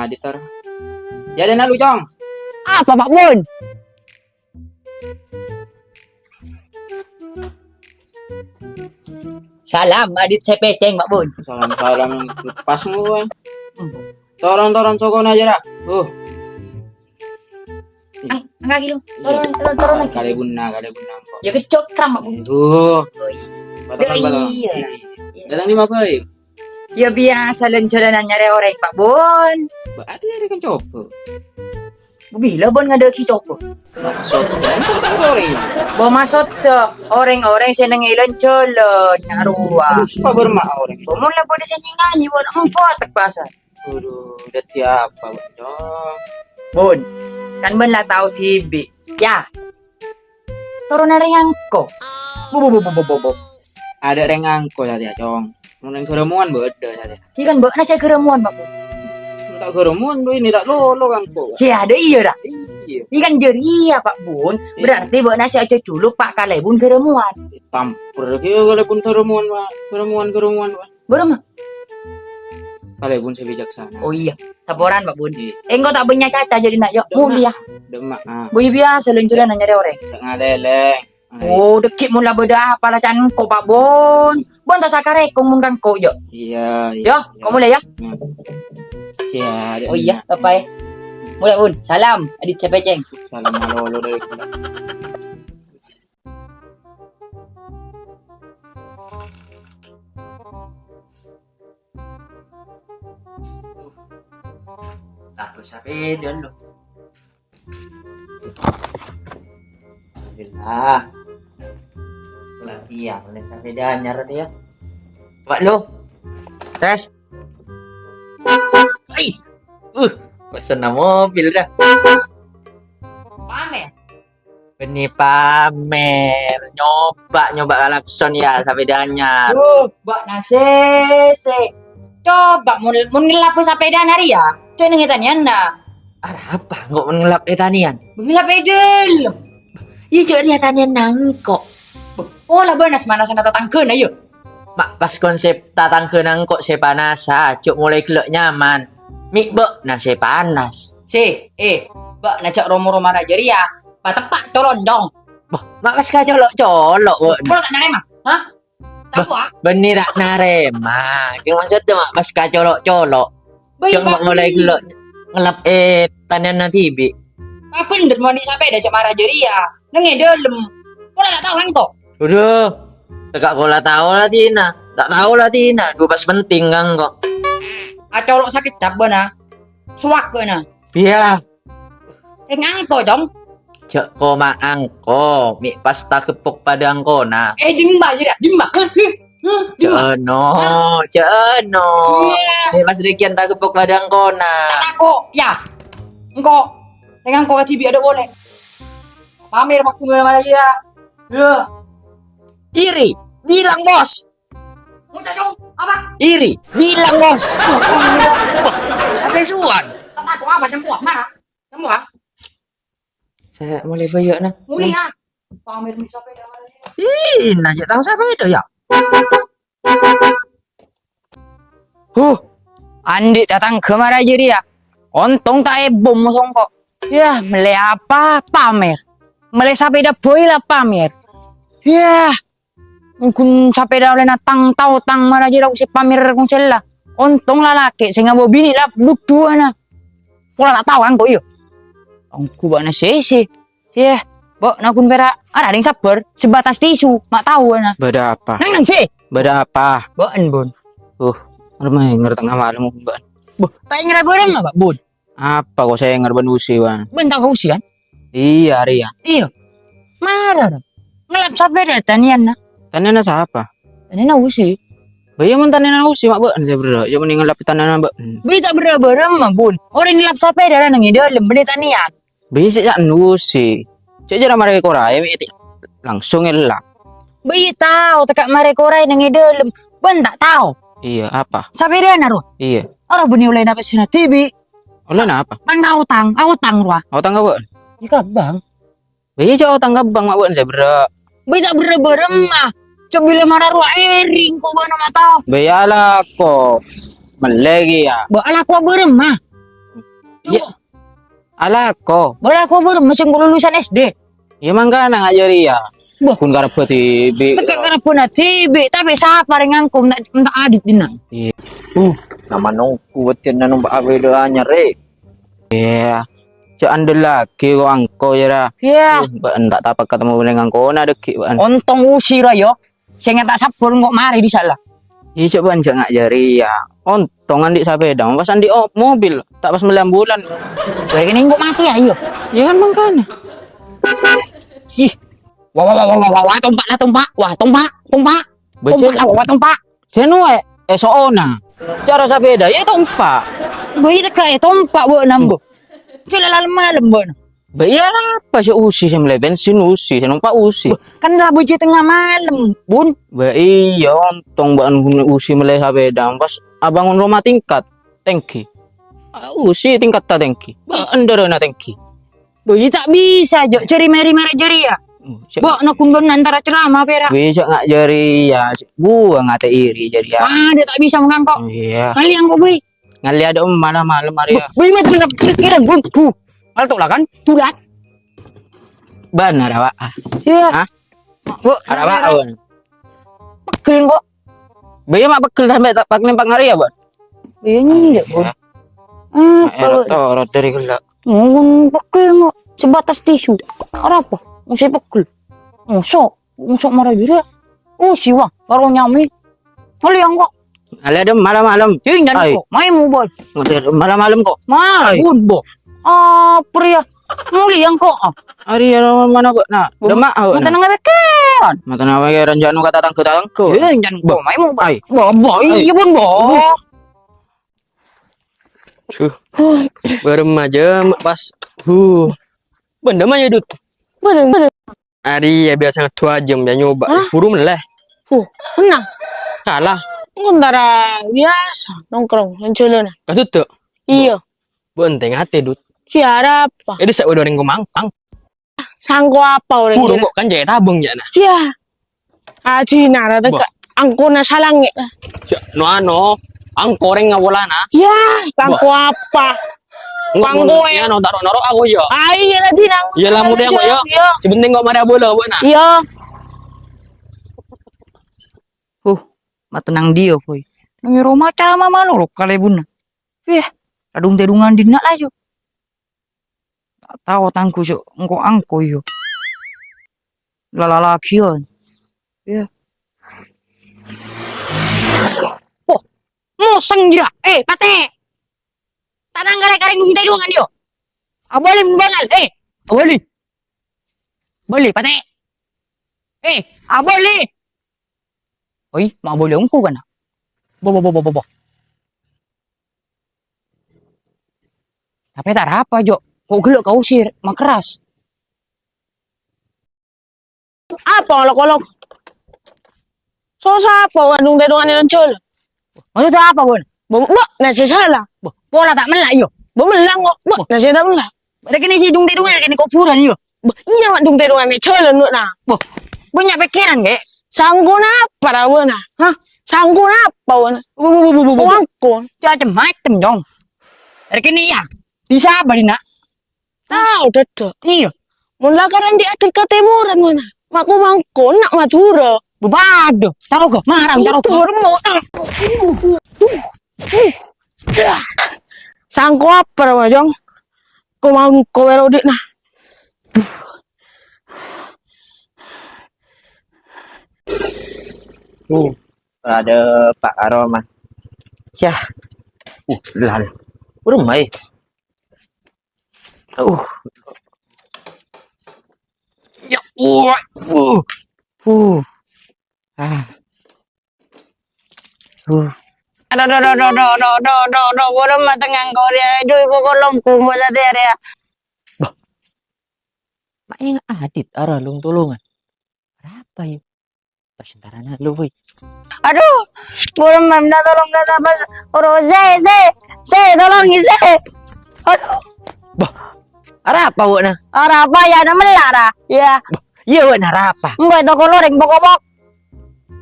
editor. Jadi na lu Cong. Apa Pak Bun? Salam Adit Cepeceng Pak Bun. Salam pas mu. Toron sokon aja dah. Enggak gitu. Turun lagi. Kali bunna kok. Ya kecok kram Pak Bun. Batang. Iya. Datang di apa? Ya biasa lencaran nyari orang Pak Bun. Berarti ada kan coba. Bila Bun ngada kicok. Maksud kan sorry. Bawa masuk orang-orang seneng lencaran nyarua. Suka bermak orang. Mula pada senyenganyi Bun empat tak pasal. Aduh, udah tiapa Cong. Bun, kan Ben lah tahu TV. Ya. Turun dari angko. Bu. Ada rengangko saja Cong. Mun keremuan beda saja. Ikan bek nasi keremuan Pak Bun. Tak keremuan do ini tak lolo kangko. Ya ada iya dah. Iya. Ikan jeria Pak Bun. Berarti bek nasi aja dulu Pak Kalebun keremuan. Tampur kaya kalau pun keremuan Pak. Keremuan Pak. Berapa? Kalebun saya bijaksana. Oh iya, saporan Pak Bun. Iya. Engkau tak punya kata jadi nak yuk mulia. Demak Boy biasa lencuran nyari orang. tak ngaleleng. Oh, dekik mula beda apa lah can ko Pak Bun. Bun tak sakare kong mungkan ko yo. Iya. Yo, kau mulai ya. Iya. Oh iya, apa ya? Mulai Bun. Salam, Adit Cepeceng. Salam malolo dari kita. Nah, sampai dulu. Alhamdulillah. Lagi ya, mulai sampai danyar dia. Pak lo. Tes. Ai. Pesan mobil dah. Pamer. Ini pamer. Nyoba galakson ya sampai danyar. Bak nase. Coba mun ngelap sampai danyar ya. Cuy ngitanian na. Apa? Nggak mengelap etanian? Mengelap edel. Iya cuy etanian nangkok. Oh lah benas mana sana tatangkeun ayo. Mak pas konsep tatangkeun nangkok se panas cuk mulai gelek nyaman. Mik bek na se panas. Bek na cak romo-romo aja ya. Pak tepak colon dong. Bah, mak pas ka colok. Boleh tak narema? Hah? Tak apa? Benih tak narema. Yang maksudnya mak pas ka colok. Cuma mulai ngelap tanian nanti bi. Apa bener mau disapai dah cak marah jeria. Nengnya dalam. Pola tak tahu kan kok. Udah. Tak pola tahu lah Tina. Tak tahu lah Tina. Dua pas penting kan kok. Colok sakit cap na. Suak na. Iya. Ngangko dong. Cak ko maangko. Mi pas tak kepok pada angko na. Dimba je dah. Dimba. Ceno. Nih Mas Rikian tak kepok padang kona. Tako, ya. Engko. Dengan kau TV ada boleh. Pamer waktu mana aja. Ya. Iri, bilang bos. Mau dong, apa? Iri, bilang bos. Apa suan? Tako apa cembuak mana? Cembuak. Saya mulai bayar nah. Mulai nah. Pamer bisa beda mana? Nah, ya tahu saya beda ya. Andi datang ke mana aja dia? Untung tak bom songkok. Ya, mele apa pamer. Mele sepeda boy lah pamer. Ya, mungkin sepeda oleh natang tahu tang mana aja aku si pamer konsel lah. Untung lah laki, saya nggak bini lah dua na. Pola tak tahu kan kok yo. Angku bana sesi. Ya, bok nakun pera. Ada yang sabar sebatas tisu, mak tahu na. Beda apa? Nang sih. Beda apa? Boen Bun. Ngerti tengah malam Bun. Tak ngira bareng Pak Bun. Apa kok saya ngerban usi Bang? Bentar kau usian. Iya Ria. Iya. Marah dong. Ngelap sampai dah tanian na. Tanian siapa? Tanian usi. Bayi mun tanian usi mak Bun saya bro. Ya mending ngelap tanian Bun. Bita bareng mah Bun. Orang ngelap sampai dah nang dalam beli tanian. Bayi sejak usi. Cek jara mare korai langsung ngelap. Bayi tahu tekak mare korai nang dalam. Ben tak tahu. Iya, apa? Sampai dah naruh. Iya. Orang beni oleh napa sina TV. Oleh apa? Bang utang ruah. Utang Bun. Ika bang. Bayi jauh utang bang mak Bun saya bro. Bayi tak bareng mah. Coba bila marah ruah ering ko ba na mataw. Bayi ala ko. Malagi ya. Ba ala ko bareng mah. Ya, ala ko. Boleh aku baru macam lulusan SD. Ya mangkana ngajari ya. Bah. Kun karep TV. Tekak karena pun TV, tapi siapa dengan aku minta adit dina. Iya. Nama nongku betin na nung baabe doanya re. Iya. Cak andel lagi kok angko ya ra. Iya. Ndak tapak ketemu dengan angko na deki ban. Ontong usir ayo. Saya tak sabur kok mari di salah. Iya coba njak ngajari ya. Ontongan di sepeda, pas di mobil, tak pas 9 bulan. Jadi ini kok mati ayo. Ya kan mangkana. Ih. Wah, tumpak. Wah, tumpak. Becek. Wah, tumpak. Senue soona. Cara sepeda ya tumpak. Gue itu kayak tumpak buat nambo. Cila malam buat. Bayar apa sih usi sih mulai bensin usi, saya numpak usi. Kan lah buji tengah malam, bun. Iya, ontong baan usi mulai sepeda, pas abangun rumah tingkat, tangki. Usi tingkat ta tangki. Baan darana tangki. Buji tak bisa, jo. Ceri meri jeri ya. Bok nak kundun antara ceramah pera. Bisa nggak jari ya, gua nggak iri jadi ya. Dia tak bisa mengangkok. Iya. Kali yang kok bui. Ngali ada malam-malam hari ya. Bui mat kena pikiran bun. Al lah kan, tulat. Benar awak. Iya. Hah? Bu, Ada apa awan? pegelin kok. Bayar mak bekel sampai tak pak nempang hari ya, Bang. Iya nih, bun. Rot dari gelak. Ngun pegel kok. Sebatas tisu. Apa? Musik pegel. Musok marah juga. Siwang, karo nyami. Kali yang kok. Ngali ada malam-malam. Jangan kok. Main mu boy. Malam-malam kok. Bun bo. Pria. Muli yang kok. Hari mana kok? Nah, demak awak. Mata nang bekeran. Mata nawa ya ranjanu kata tangku. Jangan kok. Main mu boy. Ay. Bo, iya bun bo. Beremaja pas benda mah ya dut. Bener. Ari ya biasa 2 jam ya nyoba. Buru meleh. Enang, Kalah. antara biasa nongkrong lencelena. Katut tuh. Iya, Benteng hati dut. siara apa? Jadi sak udah ring mangkang. Sangko apa orang Buru kira? kok kan jaya tabung ya nah. Iya. Aji nara teka angkona salange. No angkoreng ngawolana. Iya, sangko apa? Panggo ya no taruh aku yo. Iya lah dinang. Iya lah mudah kok yo. Iya. Sebentar kok marah bola buat nah. Iya. Matenang dia boy. Nang rumah cara mama lo kali bun. Adung tedungan dina lah yo. Tak tahu tangku yo. Engko angko yo. Lalaki yo. Museng dia. Pate. Tanang kare-kare dung tedungan yo. Abali bangal. Abali. Bali pate. Abali. Oi, mak boleh ungku kan? Bo. Tapi tak apa, Jo. Kok gelok kau usir, mak keras. Apa olok-olok? So siapa wadung dedongan lencel? Maksud apa, Bun? Bo, nasi salah. Pola tak melak yo. Bo melang kok. Bo, nasi dah melang. Ada kini si dung tedungan kini kopuran yo. Bo, iya wadung dedongan lencel nu na. Banyak pikiran kek. Sangko apa rawana? Hah? Sangko apa wana? Angkon. Macam-macam, Jong. Ada kini ya. Bisa apa nak? Tahu dah. Iya. Mula karan di atas ketimuran mana? Maku mangkon nak Madura. Bebado. Taruh kok, marah taruh kok. Sangko apa rawa Jong? Kau mau kau erodik nah. Ada Pak Aroma. Syah. Lal. Urung mai. Ya. Aduh, bodoh mata ngangkor ya. Aduh, ibu kolom kumbu tadi ya. Mak yang adit arah lung tolongan. Berapa yuk? Pasintaran lu boy. Aduh, bodoh minta tolong kata pas. Oro, tolong Aduh. Arah apa wak na? Ara apa ya nama lara? Ya. Iya wak na apa? Enggak toko loreng pokok.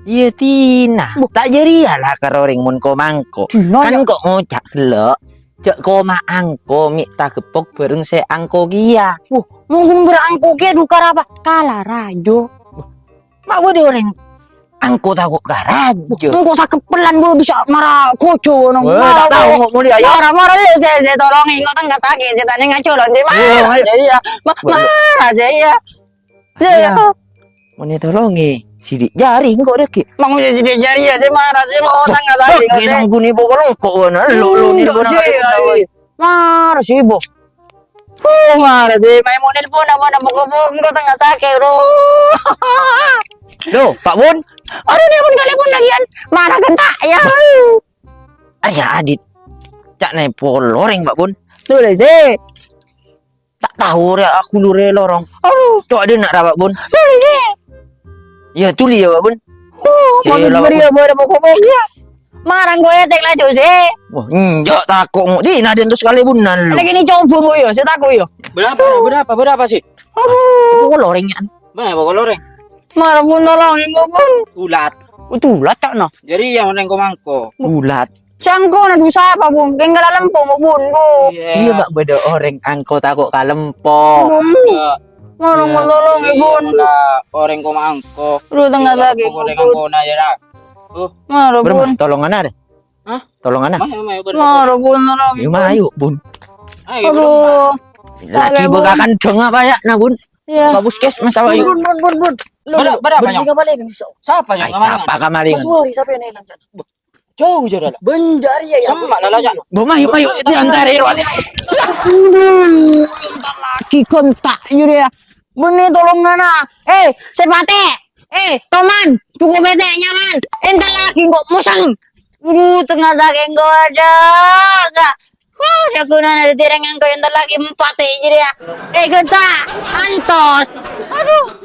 Iya tina. Tak jadi lah karoring mun ko mangko. Tina, Kan kok ngocak lo. Jak koma angko mi tak gepok bareng se angko kia. Mungkin berangko ke dukar apa? Kalah rajo. Mak gue orang Angko takut garajo. engko sakit pelan bu bisa marah koco nong. Tak tahu nggak mau dia. Marah ya saya tolongin kok tengah sakit saya tanya ngaculon sih marah saya marah saya. Saya Mau nih tolongi. Sidik jari kok deh ki. mau jadi jari ya saya marah saya mau tengah sakit. Kok nang guni bokol kok lu nih bona. Marah sih bu. Marah sih main mau nelpon apa pokok kok tengah sakit bro. Loh, Pak Bun. Aduh nih pun telepon lagian marah gentak ya. Ayah Adit. Cak naik poloreng Pak Bun. Tuh deh sih. Tak tahu ya aku lure lorong. Aduh Tuh ada nak Pak Bun. tuh deh sih. Ya tuli ya Pak Bun. Mau Eh, lah, beri apa ada pokok ya. Marah gue tek lah sih. Wah, njok takut mau di naden terus sekali bunan lu. Lagi ini coba gue yo, saya takut yo. Berapa sih? Polorengnya. Mana pokok loreng? Marah pun tolongin gue pun. Ulat. Utulat tak no. Jadi yang neng mangko. Ulat. Sangko na dusa apa bun, tinggal lempung mo bun bu. Iya Pak beda orang angko takut kalempo. Bun, marah pun tolongin bun. Orang ko mangko. Lu tengah lagi Orang bun. ko na jara. Marah bun, Berapa tolongan ada? Hah? Tolongan ada? Mayo marah bun tolongin. Yuk ayo Bun. Ayo Aduh, Laki Bun. begakan dong apa ya nah Bun? ya. Bagus kes mas awa yuk. Bun. Berapa yang? balik kan so. Siapa Ay, yang siapa kamaringan? Sorry, siapa yang lanjut? Jauh jauh dah. Benjari ya. Sama lala ya. Bom ayo di antara irwati. Entar lagi kontak yuri ya. Benih tolong nana. Sepate. Toman. Cukup bete nyaman. Entar lagi kok musang. Tengah saking gue ada. Enggak. Udah guna ada tirang yang kau entar lagi 4 jadi ya. Kontak. Antos. Aduh.